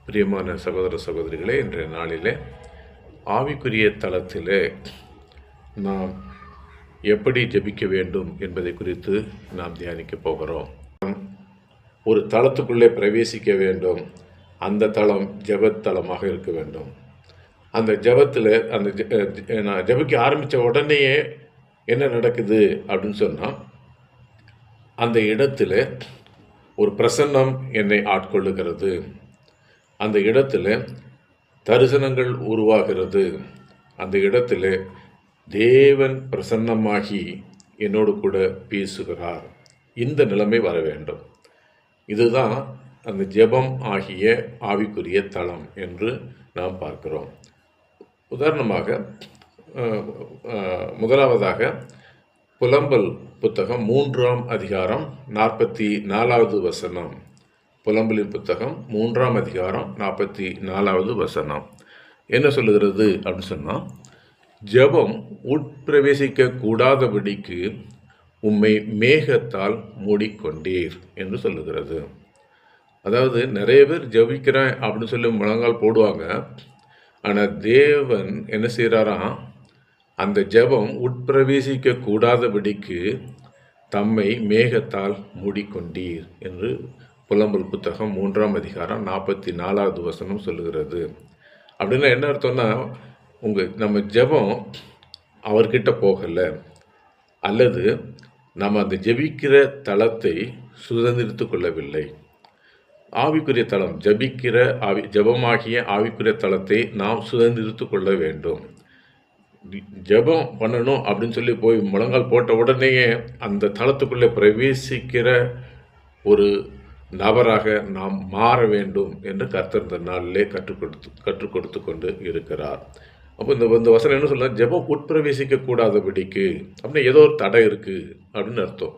பிரியமான சகோதர சகோதரிகளே, இன்றைய நாளிலே ஆவிக்குரிய தளத்திலே நாம் எப்படி ஜெபிக்க வேண்டும் என்பதை குறித்து நாம் தியானிக்க போகிறோம். ஒரு தளத்துக்குள்ளே பிரவேசிக்க வேண்டும். அந்த தளம் ஜெபத்தளமாக இருக்க வேண்டும். அந்த ஜெபத்தில் நான் ஜெபிக்க ஆரம்பித்த உடனேயே என்ன நடக்குது அப்படின்னு சொன்னால், அந்த இடத்துல ஒரு பிரசன்னம் என்னை ஆட்கொள்ளுகிறது. அந்த இடத்துல தரிசனங்கள் உருவாகிறது. அந்த இடத்துல தேவன் பிரசன்னமாகி என்னோடு கூட பேசுகிறார். இந்த நிலைமை வர வேண்டும். இதுதான் அந்த ஜெபம் ஆகிய ஆவிக்குரிய தளம் என்று நாம் பார்க்கிறோம். உதாரணமாக முதலாவதாக புலம்பல் புத்தகம் 3ஆம் அதிகாரம் 44வது வசனம். புலம்பலின் புத்தகம் 3ஆம் அதிகாரம் 44வது வசனம் என்ன சொல்லுகிறது அப்படின்னு சொன்னால், ஜெபம் உட்பிரவேசிக்க கூடாதபடிக்கு உம்மை மேகத்தால் மூடிக்கொண்டீர் என்று சொல்லுகிறது. அதாவது நிறைய பேர் ஜெபிக்கிறேன் அப்படின்னு சொல்லி முழங்கால் போடுவாங்க. ஆனால் தேவன் என்ன செய்கிறாராம், அந்த ஜெபம் உட்பிரவேசிக்க கூடாதபடிக்கு தம்மை மேகத்தால் மூடிக்கொண்டீர் என்று புலம்பல் புத்தகம் 3ஆம் அதிகாரம் 44வது வசனம் சொல்லுகிறது. அப்படின்னா என்ன அர்த்தம்னா, நம்ம ஜெபம் அவர்கிட்ட போகலை, அல்லது நம்ம அந்த ஜெபிக்கிற தளத்தை சுதந்திரித்து கொள்ளவில்லை. ஆவிக்குரிய தளம் ஜெபமாகிய ஆவிக்குரிய தளத்தை நாம் சுதந்திரித்து கொள்ள வேண்டும். ஜெபம் பண்ணணும் அப்படின்னு சொல்லி போய் முழங்கால் போட்ட உடனேயே அந்த தளத்துக்குள்ளே பிரவேசிக்கிற ஒரு நபராக நாம் மாற வேண்டும் என்று கர்த்தர் இந்த நாளிலே கற்றுக் கொடுத்து கொண்டு இருக்கிறார். அப்போ இந்த வசனம் என்ன சொல்ல, ஜெபம் உட்பிரவேசிக்க கூடாதபடிக்கு அப்படின்னா ஏதோ ஒரு தடை இருக்குது அப்படின்னு அர்த்தம்.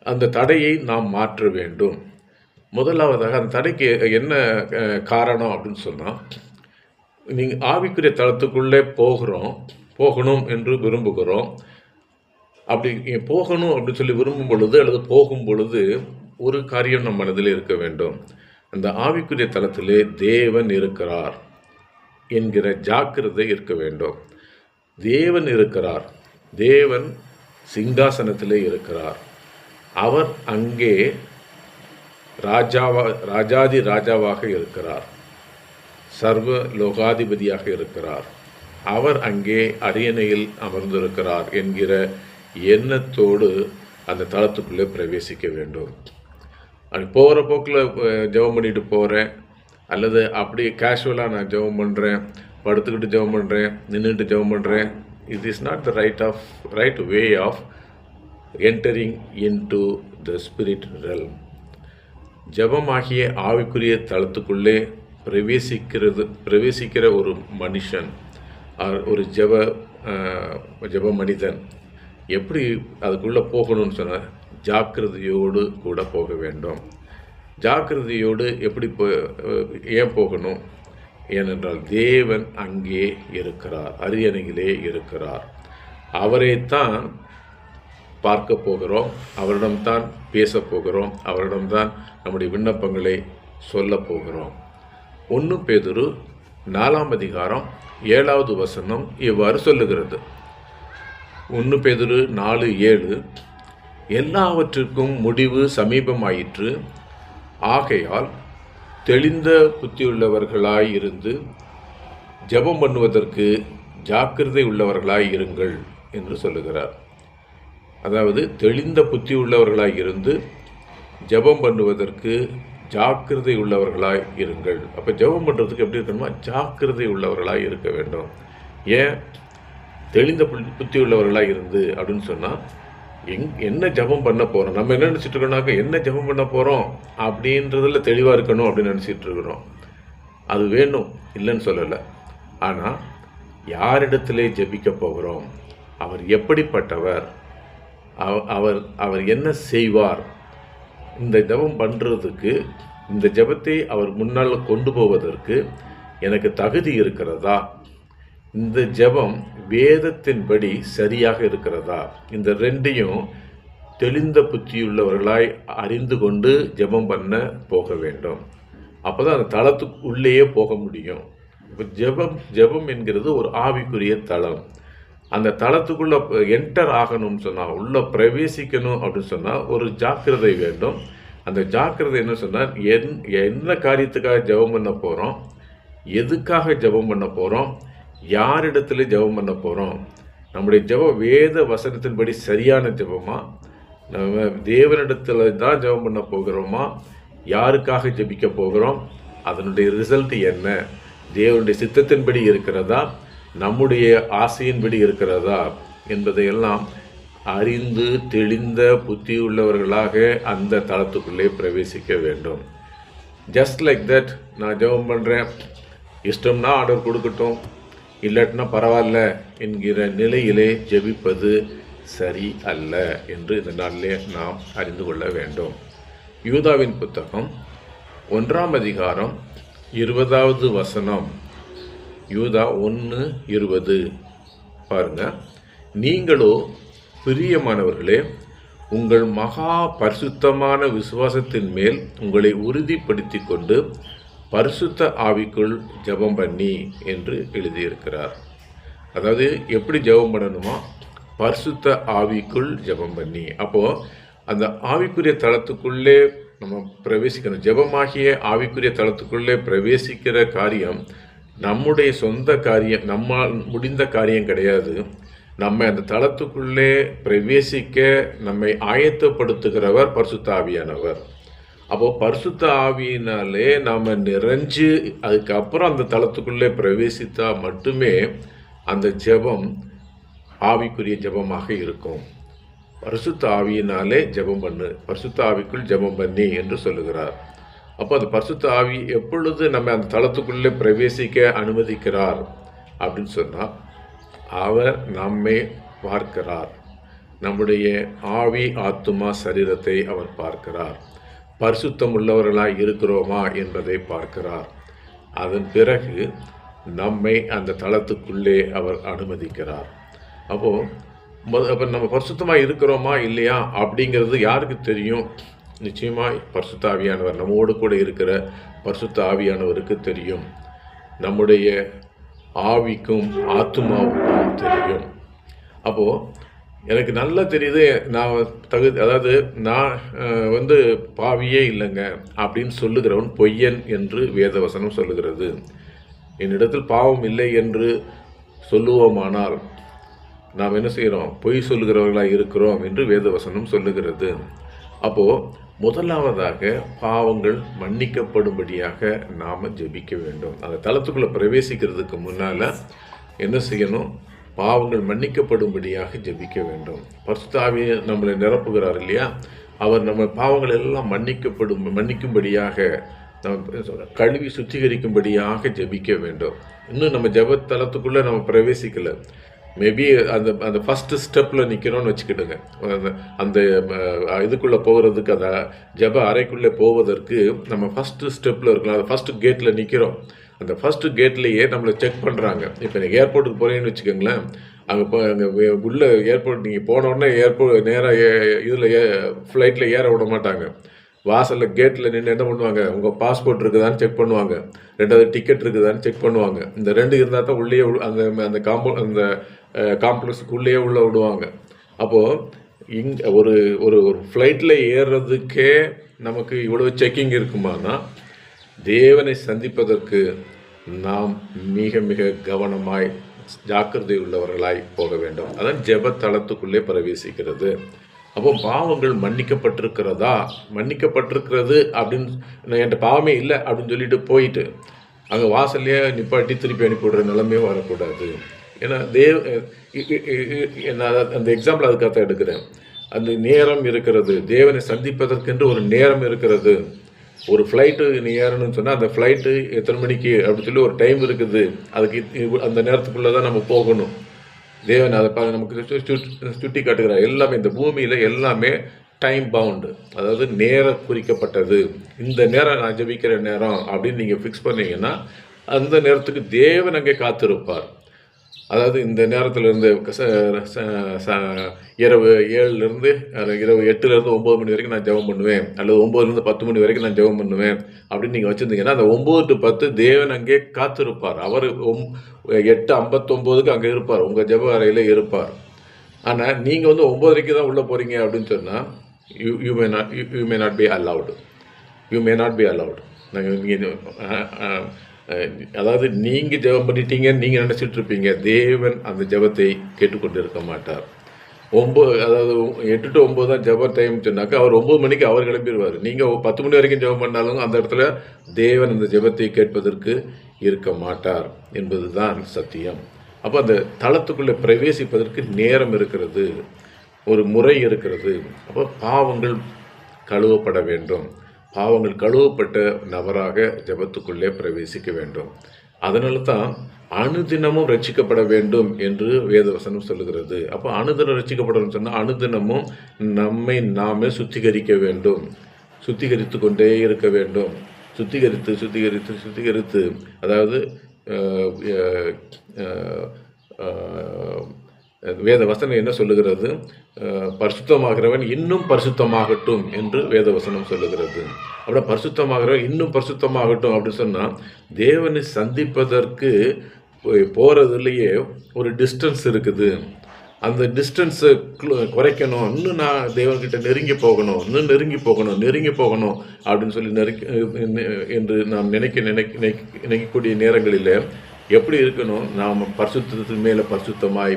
அந்த தடையை நாம் மாற்ற வேண்டும். முதலாவதாக அந்த தடைக்கு என்ன காரணம் அப்படின்னு சொன்னால், நீங்கள் ஆவிக்குரிய தளத்துக்குள்ளே போகணும் என்று விரும்புகிறோம். அப்படி போகணும் அப்படின்னு சொல்லி விரும்பும் பொழுது அல்லது போகும் பொழுது ஒரு காரியம் நம் மனதில் இருக்க வேண்டும். அந்த ஆவிக்குரிய தளத்திலே தேவன் இருக்கிறார் என்கிற ஜாக்கிரதை இருக்க வேண்டும். தேவன் இருக்கிறார். தேவன் சிங்காசனத்திலே இருக்கிறார். அவர் அங்கே ராஜாதி ராஜாவாக இருக்கிறார். சர்வ லோகாதிபதியாக இருக்கிறார். அவர் அங்கே அரியணையில் அமர்ந்திருக்கிறார் என்கிற எண்ணத்தோடு அந்த தளத்துக்குள்ளே பிரவேசிக்க வேண்டும். அது போகிற போக்கில் ஜெபம் பண்ணிட்டு போகிறேன், அல்லது அப்படி கேஷுவலாக நான் ஜெபம் பண்ணுறேன், படுத்துக்கிட்டு ஜெபம் பண்ணுறேன், நின்றுட்டு ஜெபம் பண்ணுறேன். It is not the right way of entering into the spirit realm. ஜெபமாகிய ஆவிக்குரிய தளத்துக்குள்ளே பிரவேசிக்கிற ஒரு மனுஷன், ஒரு ஜெப மனிதன் எப்படி அதுக்குள்ளே போகணும்னு சொன்னால், ஜாக்கிரதையோடு கூட போக வேண்டும். ஜாக்கிரதையோடு எப்படி ஏன் போகணும்? ஏனென்றால் தேவன் அங்கே இருக்கிறார், அரியணையிலே இருக்கிறார். அவரைத்தான் பார்க்க போகிறோம், அவரிடம்தான் பேச போகிறோம், அவரிடம்தான் நம்முடைய விண்ணப்பங்களை சொல்ல போகிறோம். 1 பேதுரு 4ஆம் அதிகாரம் 7வது வசனம் இவ்வாறு சொல்லுகிறது. 1 பேதுரு 4:7, எல்லாவற்றிற்கும் முடிவு சமீபமாயிற்று, ஆகையால் தெளிந்த புத்தியுள்ளவர்களாய் இருந்து ஜெபம் பண்ணுவதற்கு ஜாக்கிரதை உள்ளவர்களாய் இருங்கள் என்று சொல்லுகிறார். அதாவது தெளிந்த புத்தி உள்ளவர்களாய் இருந்து ஜெபம் பண்ணுவதற்கு ஜாக்கிரதை உள்ளவர்களாய் இருங்கள். அப்போ ஜெபம் பண்ணுறதுக்கு எப்படி இருக்கணுமா, ஜாக்கிரதை உள்ளவர்களாய் இருக்க வேண்டும். ஏன் தெளிந்த புத்தி உள்ளவர்களாக இருந்து அப்படின்னு சொன்னால், என்ன ஜெபம் பண்ண போகிறோம், நம்ம என்ன நினச்சிட்டு இருக்கோம்னாக்க என்ன ஜெபம் பண்ண போகிறோம் அப்படின்றதில் தெளிவாக இருக்கணும் அப்படின்னு நினச்சிட்டு இருக்கிறோம். அது வேணும், இல்லைன்னு சொல்லலை. ஆனால் யாரிடத்திலே ஜெபிக்க போகிறோம், அவர் எப்படிப்பட்டவர், அவர் என்ன செய்வார், இந்த ஜெபம் பண்ணுறதுக்கு, இந்த ஜெபத்தை அவர் முன்னால் கொண்டு போவதற்கு எனக்கு தகுதி இருக்கிறதா, இந்த ஜெபம் வேதத்தின்படி சரியாக இருக்கிறதா, இந்த ரெண்டையும் தெளிந்த புத்தியுள்ளவர்களாய் அறிந்து கொண்டு ஜெபம் பண்ண போக வேண்டும். அப்போ தான் அந்த தளத்துக்கு உள்ளேயே போக முடியும். இப்போ ஜெபம் என்கிறது ஒரு ஆவிக்குரிய தளம். அந்த தளத்துக்குள்ளே என்டர் ஆகணும்னு சொன்னால், உள்ளே பிரவேசிக்கணும் அப்படின்னு சொன்னால் ஒரு ஜாக்கிரதை வேண்டும். அந்த ஜாக்கிரதை என்ன சொன்னால், என்ன காரியத்துக்காக ஜெபம் பண்ண போகிறோம், எதுக்காக ஜெபம் பண்ண போகிறோம், யாரிடத்துல ஜெபம் பண்ண போகிறோம், நம்முடைய ஜெபம் வேத வசனத்தின்படி சரியான ஜெபமா, நம்ம தேவனிடத்தில் தான் ஜெபம் பண்ண போகிறோமா, யாருக்காக ஜெபிக்க போகிறோம், அதனுடைய ரிசல்ட் என்ன, தேவனுடைய சித்தத்தின்படி இருக்கிறதா, நம்முடைய ஆசையின்படி இருக்கிறதா என்பதையெல்லாம் அறிந்து தெளிந்த புத்தி உள்ளவர்களாக அந்த தளத்துக்குள்ளே பிரவேசிக்க வேண்டும். ஜஸ்ட் லைக் தட், நான் ஜெபம் பண்ணுறேன், இஷ்டம்னா ஆர்டர் கொடுக்கட்டும், இல்லாட்டினா பரவாயில்ல என்கிற நிலையிலே ஜெபிப்பது சரி அல்ல என்று இந்த நாளிலே நாம் அறிந்து கொள்ள வேண்டும். யூதாவின் புத்தகம் 1ஆம் அதிகாரம் 20வது வசனம். யூதா 1:20 பாருங்க. நீங்களோ பிரியமானவர்களே, உங்கள் மகா பரிசுத்தமான விசுவாசத்தின் மேல் உங்களை உறுதிப்படுத்தி கொண்டு பரிசுத்த ஆவிக்குள் ஜெபம் பண்ணி என்று எழுதியிருக்கிறார். அதாவது எப்படி ஜெபம் பண்ணணுமா, பரிசுத்த ஆவிக்குள் ஜெபம் பண்ணி. அப்போது அந்த ஆவிக்குரிய தளத்துக்குள்ளே நம்ம பிரவேசிக்கணும். ஜெபமாகிய ஆவிக்குரிய தளத்துக்குள்ளே பிரவேசிக்கிற காரியம் நம்முடைய சொந்த காரியம், நம்மால் முடிந்த காரியம் கிடையாது. நம்ம அந்த தளத்துக்குள்ளே பிரவேசிக்க நம்மை ஆயத்தப்படுத்துகிறவர் பரிசுத்த ஆவியானவர். அப்போது பரிசுத்த ஆவியினாலே நாம் நிறைஞ்சு அதுக்கப்புறம் அந்த தளத்துக்குள்ளே பிரவேசித்தா மட்டுமே அந்த ஜெபம் ஆவிக்குரிய ஜெபமாக இருக்கும். பரிசுத்த ஆவியினாலே ஜெபம் பண்ணு, பரிசுத்த ஆவிக்குள் ஜெபம் பண்ணி என்று சொல்லுகிறார். அப்போ அந்த பரிசுத்த ஆவி எப்பொழுது நம்ம அந்த தளத்துக்குள்ளே பிரவேசிக்க அனுமதிக்கிறார் அப்படின்னு சொன்னால், அவர் நம்மை பார்க்கிறார். நம்முடைய ஆவி ஆத்துமா சரீரத்தை அவர் பார்க்கிறார். பரிசுத்தம் உள்ளவர்களாய் இருக்கிறோமா என்பதை பார்க்கிறார். அதன் பிறகு நம்மை அந்த தளத்துக்குள்ளே அவர் அனுமதிக்கிறார். அப்போ நம்ம பரிசுத்தமாக இருக்கிறோமா இல்லையா அப்படிங்கிறது யாருக்கு தெரியும்? நிச்சயமாக பரிசுத்த ஆவியானவர், நம்மோடு கூட இருக்கிற பரிசுத்த ஆவியானவருக்கு தெரியும். நம்முடைய ஆவிக்கும் ஆத்துமாவுக்கும் தெரியும். அப்போது எனக்கு நல்லா தெரியுது, நான் அதாவது நான் பாவியே இல்லைங்க அப்படின்னு சொல்லுகிறவன் பொய்யன் என்று வேதவசனம் சொல்லுகிறது. என்னிடத்தில் பாவம் இல்லை என்று சொல்லுவோமானால் நாம் என்ன செய்கிறோம்? பொய் சொல்லுகிறவர்களாக இருக்கிறோம் என்று வேதவசனம் சொல்லுகிறது. அப்போது முதலாவதாக பாவங்கள் மன்னிக்கப்படும்படியாக நாம் ஜெபிக்க வேண்டும். அந்த தளத்துக்குள்ளே பிரவேசிக்கிறதுக்கு முன்னால் என்ன செய்யணும்? பாவங்கள் மன்னிக்கப்படும்படியாக ஜெபிக்க வேண்டும். பரிசுத்த ஆவியை நம்மளை நிரப்புகிறார் இல்லையா? அவர் நம்ம பாவங்கள் எல்லாம் மன்னிக்கும்படியாக நம்ம கழுவி சுத்திகரிக்கும்படியாக ஜெபிக்க வேண்டும். இன்னும் நம்ம ஜெபத்தலத்துக்குள்ளே நம்ம பிரவேசிக்கலை. மேபி அந்த ஃபஸ்ட்டு ஸ்டெப்பில் நிற்கிறோன்னு வச்சுக்கிடுங்க. அந்த இதுக்குள்ளே போகிறதுக்கு, அந்த ஜெப அறைக்குள்ளே போவதற்கு நம்ம ஃபஸ்ட்டு ஸ்டெப்பில் இருக்கலாம். அந்த ஃபஸ்ட்டு கேட்டில் நிற்கிறோம். அந்த ஃபஸ்ட்டு கேட்லேயே நம்மளை செக் பண்ணுறாங்க. இப்போ நீங்கள் ஏர்போர்ட்டுக்கு போகிறீங்கன்னு வச்சுக்கோங்களேன். அங்கே உள்ள ஏர்போர்ட் நீங்கள் போனோடனே ஏர்போர்ட் நேராக இதில் ஃப்ளைட்டில் ஏற விட மாட்டாங்க. வாசலில் கேட்டில் நின்று என்ன பண்ணுவாங்க? உங்கள் பாஸ்போர்ட் இருக்குதான்னு செக் பண்ணுவாங்க. ரெண்டாவது டிக்கெட் இருக்குதான்னு செக் பண்ணுவாங்க. இந்த ரெண்டு இருந்தால் தான் உள்ளே அந்த காம்ப்ளெக்ஸுக்குள்ளேயே உள்ளே விடுவாங்க. அப்போது ஒரு ஒரு ஃப்ளைட்டில் ஏறுறதுக்கே நமக்கு இவ்வளோ செக்கிங் இருக்குமானா, தேவனை சந்திப்பதற்கு நாம் மிக மிக கவனமாய் ஜாக்கிரதை உள்ளவர்களாய் போக வேண்டும். அதான் ஜெபத்தலத்துக்குள்ளே பிரவேசிக்கிறது. அப்போ பாவங்கள் மன்னிக்கப்பட்டிருக்கிறது அப்படின்னு என்கிட்ட பாவமே இல்லை அப்படின்னு சொல்லிட்டு போயிட்டு அங்கே வாசல்லையே நிப்பாட்டி திருப்பி அனுப்பிவிடுற நிலைமையே வரக்கூடாது. ஏன்னா அந்த எக்ஸாம்பிள் அதுக்காக எடுக்கிறேன். அந்த நேரம் இருக்கிறது, தேவனை சந்திப்பதற்கென்று ஒரு நேரம் இருக்கிறது. ஒரு ஃப்ளைட்டு நீ ஏறணும்னு சொன்னால் அந்த ஃப்ளைட்டு எத்தனை மணிக்கு அப்படின்னு சொல்லி ஒரு டைம் இருக்குது. அதுக்கு அந்த நேரத்துக்குள்ளே தான் நம்ம போகணும். தேவன் அதை நமக்கு சுட்டி காட்டுகிறார். எல்லாமே இந்த பூமியில் எல்லாமே டைம் பவுண்டு, அதாவது நேரம் குறிக்கப்பட்டது. இந்த நேரம் நான் ஜெபிக்கிற நேரம் அப்படின்னு நீங்கள் ஃபிக்ஸ் பண்ணீங்கன்னா அந்த நேரத்துக்கு தேவன் அங்கே காத்திருப்பார். அதாவது இந்த நேரத்திலிருந்து இரவு 7லேருந்து இரவு 8லேருந்து 9 மணி வரைக்கும் நான் ஜெபம் பண்ணுவேன், அல்லது 9லேருந்து 10 மணி வரைக்கும் நான் ஜெபம் பண்ணுவேன் அப்படின்னு நீங்கள் வச்சுருந்தீங்கன்னா, அந்த 9 to 10 தேவன் அங்கே காத்திருப்பார். அவர் 8:59க்கு அங்கே இருப்பார், உங்கள் ஜெப அறையில் இருப்பார். ஆனால் நீங்கள் வந்து 9:30க்கு தான் உள்ளே போகிறீங்க அப்படின்னு சொன்னால் you may not be allowed. அதாவது நீங்கள் ஜெபம் பண்ணிட்டீங்கன்னு நீங்கள் நினச்சிட்டு இருப்பீங்க, தேவன் அந்த ஜெபத்தை கேட்டுக்கொண்டு இருக்க மாட்டார். 8 to 9 தான் ஜெப டைம் சொன்னாக்கா, அவர் 9 மணிக்கு அவர் கிளம்பிடுவார். நீங்கள் 10 மணி வரைக்கும் ஜெபம் பண்ணாலும் அந்த இடத்துல தேவன் அந்த ஜெபத்தை கேட்பதற்கு இருக்க மாட்டார் என்பது தான் சத்தியம். அப்போ அந்த தளத்துக்குள்ளே பிரவேசிப்பதற்கு நேரம் இருக்கிறது, ஒரு முறை இருக்கிறது. அப்போ பாவங்கள் கழுவப்பட வேண்டும். பாவங்கள் கழுவப்பட்ட நபராக ஜெபத்துக்குள்ளே பிரவேசிக்க வேண்டும். அதனால தான் அனுதினமும் ரட்சிக்கப்பட வேண்டும் என்று வேதவசனம் சொல்லுகிறது. அப்போ அனுதினம் ரட்சிக்கப்படணும்னு சொன்னால் அனுதினமும் நம்மை நாமே சுத்திகரிக்க வேண்டும், சுத்திகரித்து கொண்டே இருக்க வேண்டும். சுத்திகரித்து அதாவது வேத வசனம் என்ன சொல்லுகிறது? பரிசுத்தமாகிறவன் இன்னும் பரிசுத்தமாகட்டும் என்று வேத வசனம் சொல்லுகிறது. அப்படின்னா பரிசுத்தமாகிறவன் இன்னும் பரிசுத்தமாகட்டும் அப்படின்னு சொன்னால், தேவனை சந்திப்பதற்கு போகிறதுலையே ஒரு டிஸ்டன்ஸ் இருக்குது. அந்த டிஸ்டன்ஸை குறைக்கணும், இன்னும் நான் தேவன்கிட்ட நெருங்கி போகணும் அப்படின்னு சொல்லி என்று நாம் நினைக்கக்கூடிய நேரங்களில் எப்படி இருக்கணும்? நாம் பரிசுத்தத்தின் மேலே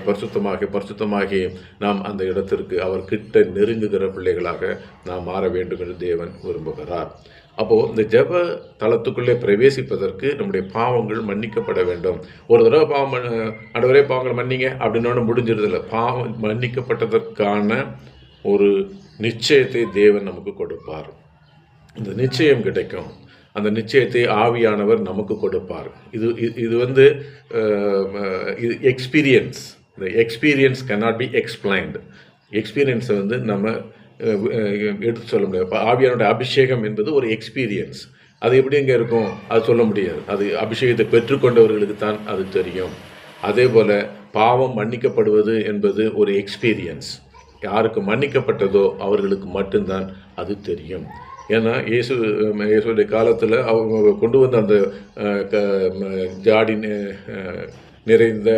பரிசுத்தமாகி நாம் அந்த இடத்திற்கு அவர்கிட்ட நெருங்குகிற பிள்ளைகளாக நாம் மாற வேண்டும் என்று தேவன் விரும்புகிறார். அப்போது இந்த ஜெப தளத்துக்குள்ளே பிரவேசிப்பதற்கு நம்முடைய பாவங்கள் மன்னிக்கப்பட வேண்டும். ஒரு தடவை ஆண்டவரே பாவங்களை மன்னிங்க அப்படின்னு முடிஞ்சிருதில்ல. பாவம் மன்னிக்கப்பட்டதற்கான ஒரு நிச்சயத்தை தேவன் நமக்கு கொடுப்பார். இந்த நிச்சயம் கிடைக்கும். அந்த நிச்சயத்தை ஆவியானவர் நமக்கு கொடுப்பார். இது வந்து எக்ஸ்பீரியன்ஸ். இந்த எக்ஸ்பீரியன்ஸ் cannot be explained. எக்ஸ்பீரியன்ஸை வந்து நம்ம எடுத்து சொல்ல முடியாது. ஆவியானோட அபிஷேகம் என்பது ஒரு எக்ஸ்பீரியன்ஸ். அது எப்படி எங்கே இருக்கும் அது சொல்ல முடியாது. அது அபிஷேகத்தை பெற்றுக்கொண்டவர்களுக்கு தான் அது தெரியும். அதே போல் பாவம் மன்னிக்கப்படுவது என்பது ஒரு எக்ஸ்பீரியன்ஸ். யாருக்கு மன்னிக்கப்பட்டதோ அவர்களுக்கு மட்டும்தான் அது தெரியும். ஏன்னா இயேசுடைய காலத்தில் அவங்க கொண்டு வந்த அந்த ஜாடி நிறைந்த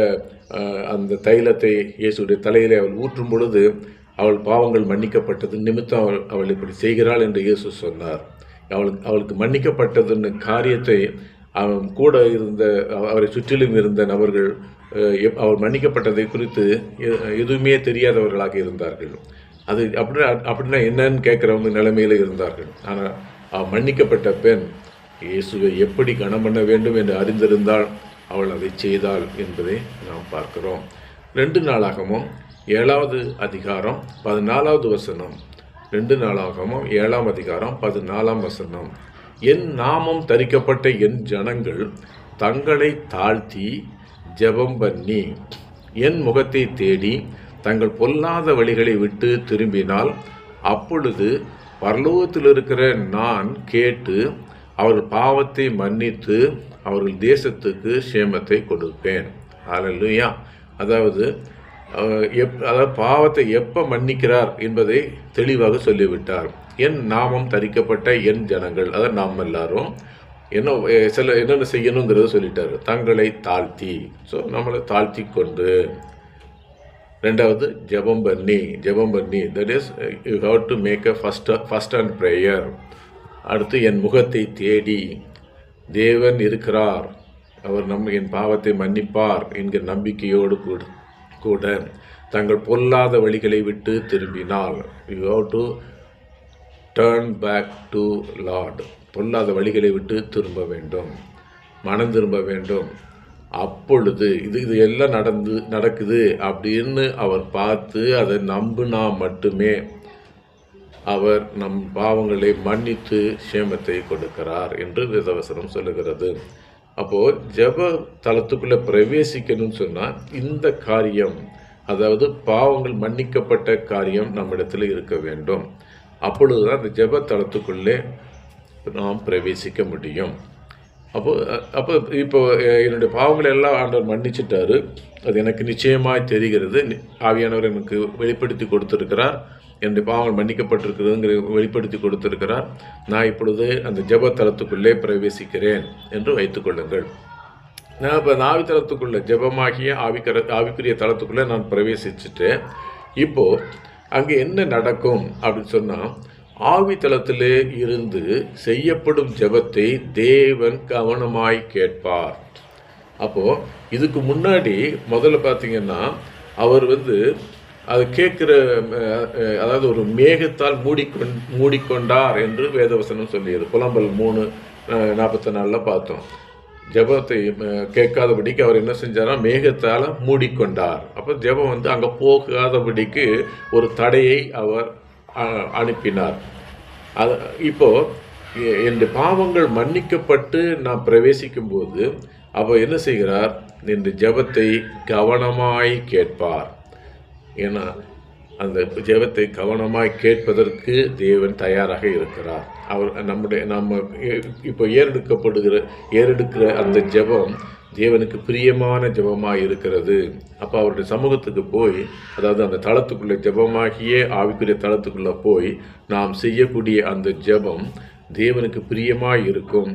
அந்த தைலத்தை இயேசுடைய தலையிலே அவள் ஊற்றும் பொழுது அவள் பாவங்கள் மன்னிக்கப்பட்டது நிமித்தம் அவள் இப்படி செய்கிறாள் என்று இயேசு சொன்னார். அவளுக்கு மன்னிக்கப்பட்டதுன்னு காரியத்தை அவன் கூட இருந்த அவரை சுற்றிலும் இருந்த நபர்கள் அவள் மன்னிக்கப்பட்டதை குறித்து எதுவுமே தெரியாதவர்களாக இருந்தார்கள். அது அப்படின்னா என்னன்னு கேட்குறவங்க நிலைமையில் இருந்தார்கள். ஆனால் மன்னிக்கப்பட்ட பெண் இயேசுவை எப்படி கனம் பண்ண வேண்டும் என்று அறிந்திருந்தால் அவள் அதை செய்தாள் என்பதை நாம் பார்க்கிறோம். 2 நாளாகமும் 7வது அதிகாரம் 14வது வசனம். 2 நாளாகமும் 7ஆம் அதிகாரம் 14ஆம் வசனம். என் நாமம் தரிக்கப்பட்ட என் ஜனங்கள் தங்களை தாழ்த்தி ஜெபம் பண்ணி என் முகத்தை தேடி தங்கள் பொல்லாத வழிகளை விட்டு திரும்பினால் அப்பொழுது பரலோகத்தில் இருக்கிற நான் கேட்டு அவர்கள் பாவத்தை மன்னித்து அவர்கள் தேசத்துக்கு சேமத்தை கொடுப்பேன். ஹல்லேலூயா. அதாவது பாவத்தை எப்போ மன்னிக்கிறார் என்பதை தெளிவாக சொல்லிவிட்டார். என் நாமம் தரிக்கப்பட்ட என் ஜனங்கள், அதாவது நாம் எல்லாரும் என்னென்ன செய்யணுங்கிறத சொல்லிட்டார். தங்களை தாழ்த்தி, ஸோ நம்மளை தாழ்த்தி கொண்டு. 2வது ஜெபம் பண்ணி, that is you have to make a first and prayer. அடுத்து என் முகத்தை தேடி, தேவன் இருக்கிறார், அவர் என் பாவத்தை மன்னிப்பார் என்கிற நம்பிக்கையோடு கூட தங்கள் பொல்லாத வழிகளை விட்டு திரும்பினால், you have to turn back to Lord. பொல்லாத வழிகளை விட்டு திரும்ப வேண்டும், மனம் திரும்ப வேண்டும். அப்பொழுது இது எல்லாம் நடக்குது அப்படின்னு அவர் பார்த்து அதை நம்பினா மட்டுமே அவர் நம் பாவங்களை மன்னித்து சேமத்தை கொடுக்கிறார் என்று வேதவசனம் சொல்லுகிறது. அப்போது ஜெப தளத்துக்குள்ளே பிரவேசிக்கணும்னு சொன்னால் இந்த காரியம், அதாவது பாவங்கள் மன்னிக்கப்பட்ட காரியம் நம்மிடத்தில் இருக்க வேண்டும். அப்பொழுது தான் அந்த ஜெப தளத்துக்குள்ளே நாம் பிரவேசிக்க முடியும். அப்போ அப்போ இப்போ என்னுடைய பாவங்களை எல்லாம் ஆண்டவர் மன்னிச்சிட்டாரு. அது எனக்கு நிச்சயமாய் தெரிகிறது. ஆவியானவர் எனக்கு வெளிப்படுத்தி கொடுத்திருக்கிறார். என்னுடைய பாவங்கள் மன்னிக்கப்பட்டிருக்கிறதுங்கிற வெளிப்படுத்தி கொடுத்திருக்கிறார். நான் இப்பொழுது அந்த ஜெப தலத்துக்குள்ளே பிரவேசிக்கிறேன் என்று வைத்துக்கொள்ளுங்கள். நான் இப்போ அந்த ஆவித்தலத்துக்குள்ளே ஜெபமாகிய ஆவிக்குரிய தளத்துக்குள்ளே நான் பிரவேசிச்சுட்டேன். இப்போது அங்கே என்ன நடக்கும் அப்படின்னு சொன்னால், ஆவித்தலத்திலே இருந்து செய்யப்படும் ஜெபத்தை தேவன் கவனமாய் கேட்பார். அப்போது இதுக்கு முன்னாடி முதல்ல பார்த்தீங்கன்னா, அவர் அது கேட்குற, அதாவது ஒரு மேகத்தால் மூடிக்கொண்டார் என்று வேதவசனம் சொல்லியது. புலம்பல் 3:44 பார்த்தோம். ஜெபத்தை கேட்காதபடிக்கு அவர் என்ன செஞ்சாரா, மேகத்தால் மூடிக்கொண்டார். அப்போ ஜெபம் அங்கே போகாதபடிக்கு ஒரு தடையை அவர் அனுப்பினார். அது இப்போது என்னுடைய பாவங்கள் மன்னிக்கப்பட்டு நான் பிரவேசிக்கும் போது அவர் என்ன செய்கிறார், இந்த ஜெபத்தை கவனமாய் கேட்பார். ஏன்னா அந்த ஜெபத்தை கவனமாய் கேட்பதற்கு தேவன் தயாராக இருக்கிறார். அவர் நம்ம இப்போ ஏறெடுக்கிற அந்த ஜெபம் தேவனுக்கு பிரியமான ஜெபமாக இருக்கிறது. அப்போ அவருடைய சமூகத்துக்கு போய், அதாவது அந்த தளத்துக்குள்ளே ஜெபமாகிய ஆவிக்குரிய தளத்துக்குள்ளே போய் நாம் செய்யக்கூடிய அந்த ஜெபம் தேவனுக்கு பிரியமாய் இருக்கும்.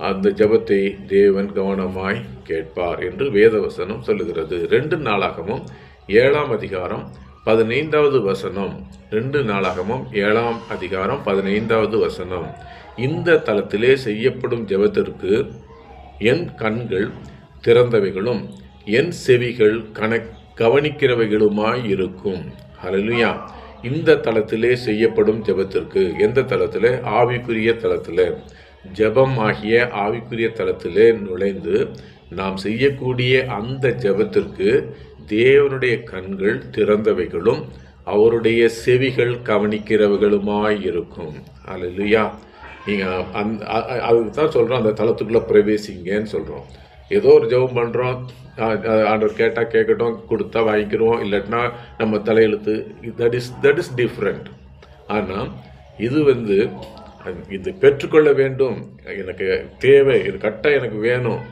அந்த ஜெபத்தை தேவன் கவனமாய் கேட்பார் என்று வேதவசனம் சொல்லுகிறது. 2 நாளாகமும் 7ஆம் அதிகாரம் 15வது வசனம். 2 நாளாகமும் 7ஆம் அதிகாரம் 15வது வசனம். இந்த தலத்திலே செய்யப்படும் ஜெபத்திற்கு என் கண்கள் திறந்தவைகளும் என் செவிகள் கவனிக்கிறவைகளுமாய் இருக்கும். ஹல்லேலூயா. இந்த தலத்திலே செய்யப்படும் ஜெபத்திற்கு, எந்த தலத்திலே? ஆவிக்குரிய தலத்திலே. ஜெபம் ஆகிய ஆவிக்குரிய தலத்திலே நுழைந்து நாம் செய்யக்கூடிய அந்த ஜெபத்திற்கு தேவனுடைய கண்கள் திறந்தவைகளும் அவருடைய செவிகள் கவனிக்கிறவைகளுமாய் இருக்கும். ஹல்லேலூயா. நீங்கள் அதுக்கு தான் சொல்கிறோம், அந்த தளத்துக்குள்ளே பிரவேசிங்கன்னு சொல்கிறோம். ஏதோ ஒரு ஜெபம் பண்ணுறோம், ஆண்டவர் கேட்டால் கேட்கட்டும், கொடுத்தா வாங்கிக்கிறோம், இல்லாட்டினா நம்ம தலையெழுத்து. That is different. ஆனால் இது இது பெற்றுக்கொள்ள வேண்டும், எனக்கு தேவை, இது கட்டாயம் எனக்கு வேணும்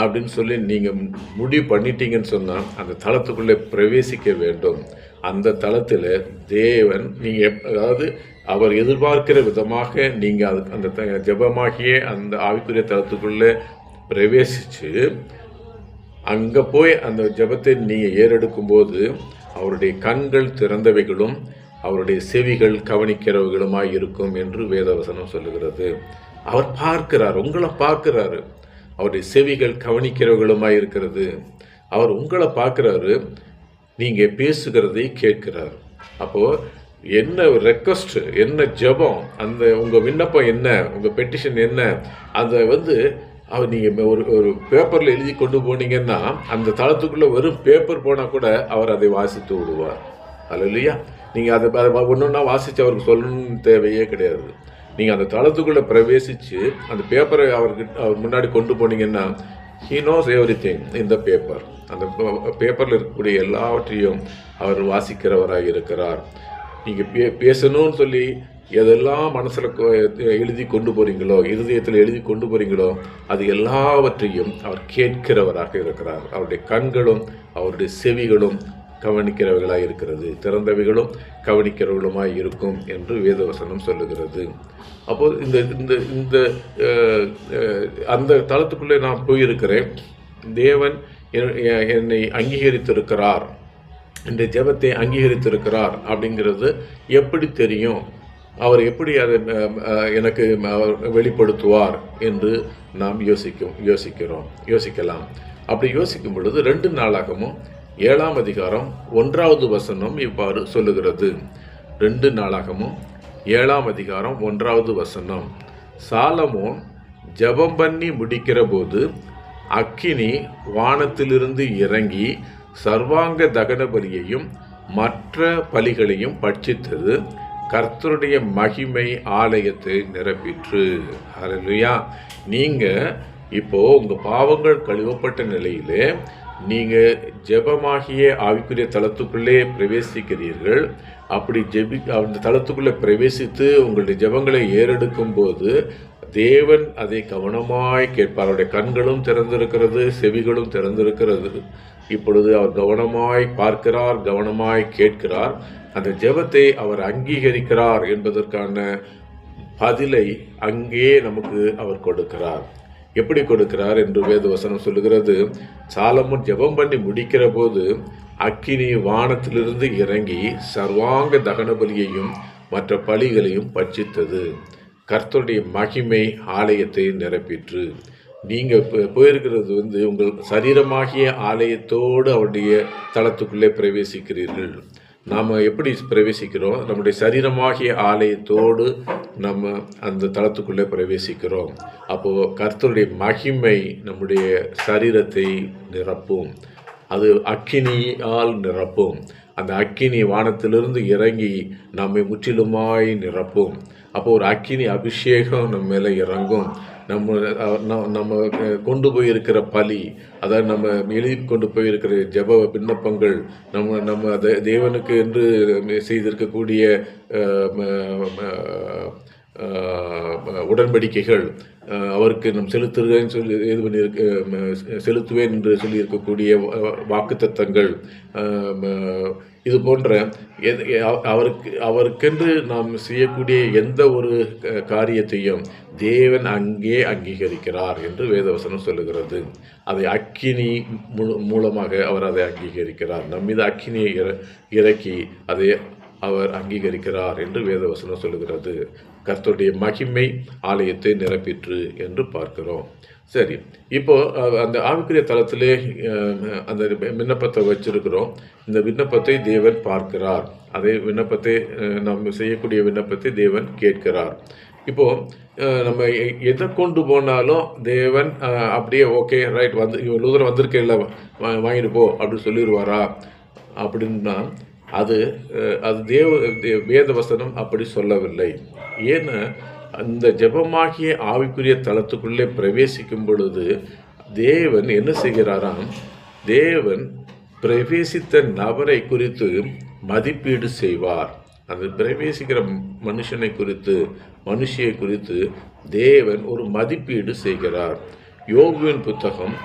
அப்படின்னு சொல்லி நீங்கள் முடிவு பண்ணிட்டீங்கன்னு சொன்னால் அந்த தளத்துக்குள்ளே பிரவேசிக்க வேண்டும். அந்த தளத்தில் தேவன் அதாவது அவர் எதிர்பார்க்கிற விதமாக நீங்கள் அந்த ஜெபமாகிய அந்த ஆவிக்குரிய தளத்துக்குள்ளே பிரவேசித்து அங்கே போய் அந்த ஜெபத்தை நீங்கள் ஏறெடுக்கும்போது அவருடைய கண்கள் திறந்தவைகளும் அவருடைய செவிகள் கவனிக்கிறவைகளுமாய் இருக்கும் என்று வேதவசனம் சொல்லுகிறது. அவர் பார்க்கிறார், உங்களை பார்க்கிறாரு. அவருடைய செவிகள் கவனிக்கிறவர்களுமாய் இருக்கிறது. அவர் உங்களை பார்க்குறாரு, நீங்கள் பேசுகிறதை கேட்கிறார். அப்போது என்ன ரெக்வஸ்ட், என்ன ஜெபம், அந்த உங்கள் விண்ணப்பம் என்ன, உங்கள் பெட்டிஷன் என்ன, அதை அவர் நீங்கள் ஒரு பேப்பரில் எழுதி கொண்டு போனீங்கன்னா அந்த தளத்துக்குள்ளே வெறும் பேப்பர் போனால் கூட அவர் அதை வாசித்து விடுவார். அல்லையா? நீங்கள் அதை ஒன்றா வாசித்து அவருக்கு சொல்லணும்னு தேவையே கிடையாது. நீங்கள் அந்த தளத்துக்குள்ளே பிரவேசித்து அந்த பேப்பரை அவர் முன்னாடி கொண்டு போனீங்கன்னா he knows everything in the paper. அந்த பேப்பரில் இருக்கக்கூடிய எல்லாவற்றையும் அவர் வாசிக்கிறவராக இருக்கிறார். நீங்கள் பேசணும்னு சொல்லி எதெல்லாம் மனசில் எழுதி கொண்டு போகிறீங்களோ, இருதயத்தில் எழுதி கொண்டு போகிறீங்களோ, அது எல்லாவற்றையும் அவர் கேட்கிறவராக இருக்கிறார். அவருடைய கண்களும் அவருடைய செவிகளும் கவனிக்கிறவைகளாக இருக்கிறது, திறந்தவைகளும் கவனிக்கிறவர்களுமாய் இருக்கும் என்று வேதவசனம் சொல்லுகிறது. அப்போது இந்த அந்த தளத்துக்குள்ளே நான் போயிருக்கிறேன். தேவன் என்னை அங்கீகரித்திருக்கிறார், இந்த ஜெபத்தை அங்கீகரித்திருக்கிறார் அப்படிங்கிறது எப்படி தெரியும்? அவர் எப்படி அதை எனக்கு வெளிப்படுத்துவார் என்று நாம் யோசிக்கலாம். அப்படி யோசிக்கும் பொழுது 2 நாளாகமும் 7ஆம் அதிகாரம் 1வது வசனம் இவ்வாறு சொல்லுகிறது. 2 நாளாகமும் 7ஆம் அதிகாரம் 1வது வசனம். சாலமோன் ஜெபம் பண்ணி முடிக்கிற போது அக்கினி வானத்திலிருந்து இறங்கி சர்வாங்க தகன பலியையும் மற்ற பலிகளையும் பட்சித்தது. கர்த்தருடைய மகிமை ஆலயத்தை நிரப்பிற்று. ஹல்லேலூயா. நீங்கள் இப்போது உங்கள் பாவங்கள் கழுவப்பட்ட நிலையிலே நீங்கள் ஜெபமாகிய ஆவிக்குரிய தளத்துக்குள்ளே பிரவேசிக்கிறீர்கள். அப்படி அந்த தளத்துக்குள்ளே பிரவேசித்து உங்களுடைய ஜெபங்களை ஏறெடுக்கும் போது தேவன் அதை கவனமாய் கேட்பார். அவருடைய கண்களும் திறந்திருக்கிறது, செவிகளும் திறந்திருக்கிறது. இப்பொழுது அவர் கவனமாய் பார்க்கிறார், கவனமாய் கேட்கிறார். அந்த ஜெபத்தை அவர் அங்கீகரிக்கிறார் என்பதற்கான பதிலை அங்கே நமக்கு அவர் கொடுக்கிறார். எப்படி கொடுக்கிறார் என்று வேதவசனம் சொல்லுகிறது. சாலமோன் ஜெபம் பண்ணி முடிக்கிற போது அக்கினி வானத்திலிருந்து இறங்கி சர்வாங்க தகன பலியையும் மற்ற பலிகளையும் பட்சித்தது. கர்த்தருடைய மகிமை ஆலயத்தை நிரப்பிற்று. நீங்கள் போயிருக்கிறது உங்கள் சரீரமாகிய ஆலயத்தோடு அவருடைய தளத்துக்குள்ளே பிரவேசிக்கிறீர்கள். நாம் எப்படி பிரவேசிக்கிறோம்? நம்முடைய சரீரமாகிய ஆலயத்தோடு நம்ம அந்த தளத்துக்குள்ளே பிரவேசிக்கிறோம். அப்போது கர்த்தருடைய மகிமை நம்முடைய சரீரத்தை நிரப்பும். அது அக்கினியால் நிரப்பும். அந்த அக்கினி வானத்திலிருந்து இறங்கி நம்மை முற்றிலுமாய் நிரப்பும். அப்போ ஒரு அக்கினி அபிஷேகம் நம்ம மேலே இறங்கும். நம்ம கொண்டு போயிருக்கிற பலி, அதாவது நம்ம எழுதி கொண்டு போயிருக்கிற ஜெப விண்ணப்பங்கள், நம்ம தேவனுக்கு என்று செய்திருக்கக்கூடிய உடன்படிக்கைகள், அவருக்கு நம் செலுத்துகிறேன்னு சொல்லி இது பண்ணி செலுத்துவேன் என்று சொல்லியிருக்கக்கூடிய வாக்குத்தத்தங்கள், இது போன்ற அவருக்கென்று நாம் செய்யக்கூடிய எந்த ஒரு காரியத்தையும் தேவன் அங்கே அங்கீகரிக்கிறார் என்று வேதவசனம் சொல்லுகிறது. அதை அக்கினி மூலமாக அவர் அதை அங்கீகரிக்கிறார். நம்மீது அக்கினியை இறக்கி அதை அவர் அங்கீகரிக்கிறார் என்று வேதவசனம் சொல்லுகிறது. கர்த்தருடைய மகிமை ஆலயத்தை நிரப்பிற்று என்று பார்க்கிறோம். சரி, இப்போது அந்த ஆவிக்குரிய தளத்திலே அந்த விண்ணப்பத்தை வச்சிருக்கிறோம். இந்த விண்ணப்பத்தை தேவன் பார்க்கிறார். அதே விண்ணப்பத்தை நம்ம செய்யக்கூடிய விண்ணப்பத்தை தேவன் கேட்கிறார். இப்போது நம்ம எதை கொண்டு போனாலும் தேவன் அப்படியே ஓகே ரைட் இவ்வளோ தூரம் வந்திருக்கே இல்லை வாங்கிட்டு போ அப்படின்னு சொல்லிடுவாரா அப்படின்னா அது வேதவசனம் அப்படி சொல்லவில்லை. ஏன்னா அந்த ஜெபமாகிய ஆவிக்குரிய தளத்துக்குள்ளே பிரவேசிக்கும் பொழுது தேவன் என்ன செய்கிறாராம்? தேவன் பிரவேசித்த நபரை குறித்து மதிப்பீடு செய்வார். அந்த பிரவேசிக்கிற மனுஷனை குறித்து, மனுஷியை குறித்து தேவன் ஒரு மதிப்பீடு செய்கிறார். யோபுவின் புத்தகம்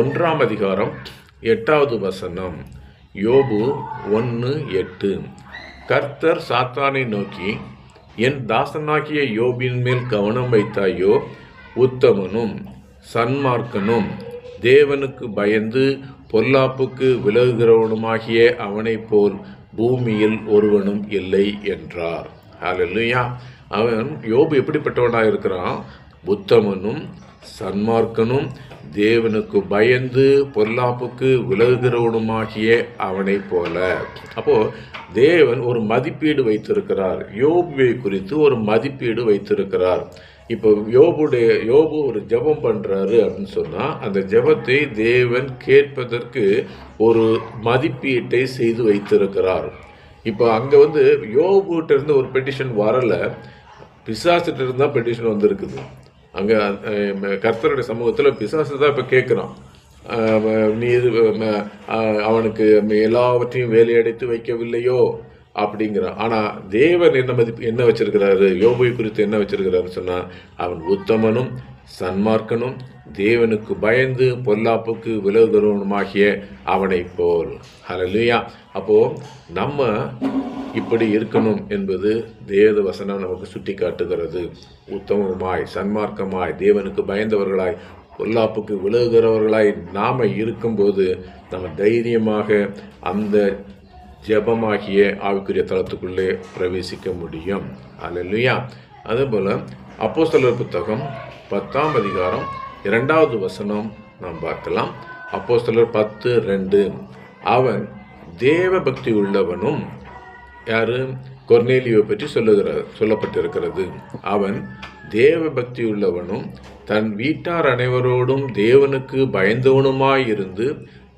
1ஆம் அதிகாரம் 8வது வசனம். யோபு 1:8. கர்த்தர் சாத்தானை நோக்கி, என் தாசனாகிய யோபின் மேல் கவனம் வைத்தாயோ? உத்தமனும் சன்மார்க்கனும் தேவனுக்கு பயந்து பொல்லாப்புக்கு விலகுகிறவனுமாகிய அவனைப் போல் பூமியில் ஒருவனும் இல்லை என்றார். ஹல்லேலூயா. அவன் யோபு எப்படிப்பட்டவனாக இருக்கிறான்? உத்தமனும் சன்மார்க்கனும் தேவனுக்கு பயந்து பொல்லாப்புக்கு விலகுகிறவனுமாகிய அவனை போல. அப்போது தேவன் ஒரு மதிப்பீடு வைத்திருக்கிறார். யோபுவை குறித்து ஒரு மதிப்பீடு வைத்திருக்கிறார். இப்போ யோபு ஒரு ஜெபம் பண்ணுறாரு அப்படின்னு சொன்னால் அந்த ஜெபத்தை தேவன் கேட்பதற்கு ஒரு மதிப்பீட்டை செய்து வைத்திருக்கிறார். இப்போ அங்கே யோபுகிட்ட இருந்து ஒரு பெட்டிஷன் வரலை, பிசாசிட்ட இருந்து தான் பெட்டிஷன் வந்திருக்குது. அங்கே கர்த்தருடைய சமூகத்தில் பிசாசு தான் இப்போ கேட்குறான், நீ இது அவனுக்கு எல்லாவற்றையும் வேலையடைத்து வைக்கவில்லையோ அப்படிங்கிறான். ஆனால் தேவன் என்ன வச்சிருக்கிறாரு? யோபுவை குறித்து என்ன வச்சிருக்கிறாருன்னு சொன்னால், அவன் உத்தமனும் சன்மார்க்கனும் தேவனுக்கு பயந்து பொல்லாப்புக்கு விலகுகிறவனுமாகிய அவனை போல். ஹல்லேலூயா. அப்போது நம்ம இப்படி இருக்கணும் என்பது தேவ வசனம் நமக்கு சுட்டி காட்டுகிறது. உத்தமமாய் சன்மார்க்கமாய் தேவனுக்கு பயந்தவர்களாய் பொல்லாப்புக்கு விலகுகிறவர்களாய் நாம் இருக்கும்போது நம்ம தைரியமாக அந்த ஜெபமாகிய ஆவிக்குரிய தளத்துக்குள்ளே பிரவேசிக்க முடியும். ஹல்லேலூயா. அதுபோல் அப்போஸ்தலர் புத்தகம் 10ஆம் அதிகாரம் 2வது வசனம் நாம் பார்க்கலாம். அப்போஸ்தலர் 10:2. அவன் தேவ பக்தி உள்ளவனும், யாரு? கொர்நேலியை பற்றி சொல்லப்பட்டிருக்கிறது. அவன் தேவ பக்தி உள்ளவனும் தன் வீட்டார் அனைவரோடும் தேவனுக்கு பயந்தவனுமாயிருந்து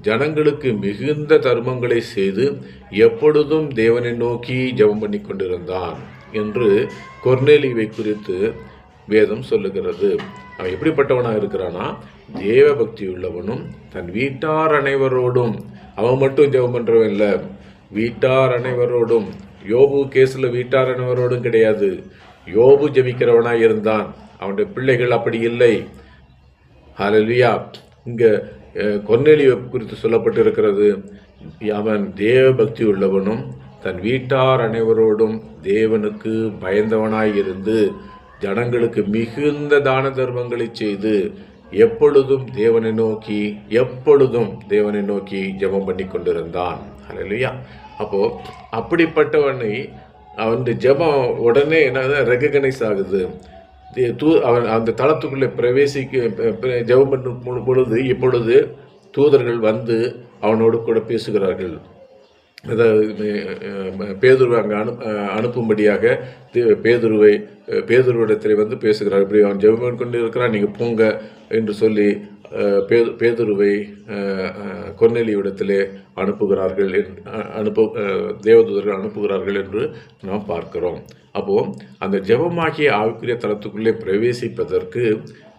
ஜனங்களுக்கு மிகுந்த தர்மங்களை செய்து எப்பொழுதும் தேவனை நோக்கி ஜெபம் பண்ணி கொண்டிருந்தான் என்று கொர்நேலியை குறித்து வேதம் சொல்லுகிறது. அவன் எப்படிப்பட்டவனாக இருக்கிறான்னா, தேவ பக்தி உள்ளவனும் தன் வீட்டார் அனைவரோடும். அவன் மட்டும் ஜெபம் பண்ணுறவன் இல்லை, வீட்டார் அனைவரோடும். யோபு கேஸில் வீட்டார் அனைவரோடும் கிடையாது. யோபு ஜெபிக்கிறவனாக இருந்தான், அவனுடைய பிள்ளைகள் அப்படி இல்லை. ஹல்லேலூயா. இங்கே கொர்நேலியு குறித்து சொல்லப்பட்டிருக்கிறது, அவன் தேவ பக்தி உள்ளவனும் தன் வீட்டார் அனைவரோடும் தேவனுக்கு பயந்தவனாய் இருந்து ஜனங்களுக்கு மிகுந்த தான தர்மங்களை செய்து எப்பொழுதும் தேவனை நோக்கி ஜெபம் பண்ணி கொண்டிருந்தான். ஹல்லேலூயா. அப்போ அப்படிப்பட்டவனை அவன் ஜெபம் உடனே என்ன ரெகக்னைஸ் ஆகுது. அவன் அந்த தளத்துக்குள்ளே ஜெபம் பண்ணும் பொழுது இப்பொழுது தூதர்கள் வந்து அவனோடு கூட பேசுகிறார்கள். அதாவது பேதுருவை அங்கே அனுப்பும்படியாக பேதுருவிடத்தில் வந்து பேசுகிறார். இப்படி அவன் ஜெபம் கொண்டு இருக்கிறான், நீங்கள் போங்க என்று சொல்லி பேதுருவை கொர்நேலியுவிடத்திலே தேவதூதர்கள் அனுப்புகிறார்கள் என்று நாம் பார்க்கிறோம். அப்போது அந்த ஜெபமாகிய ஆவிக்குரிய தளத்துக்குள்ளே பிரவேசிப்பதற்கு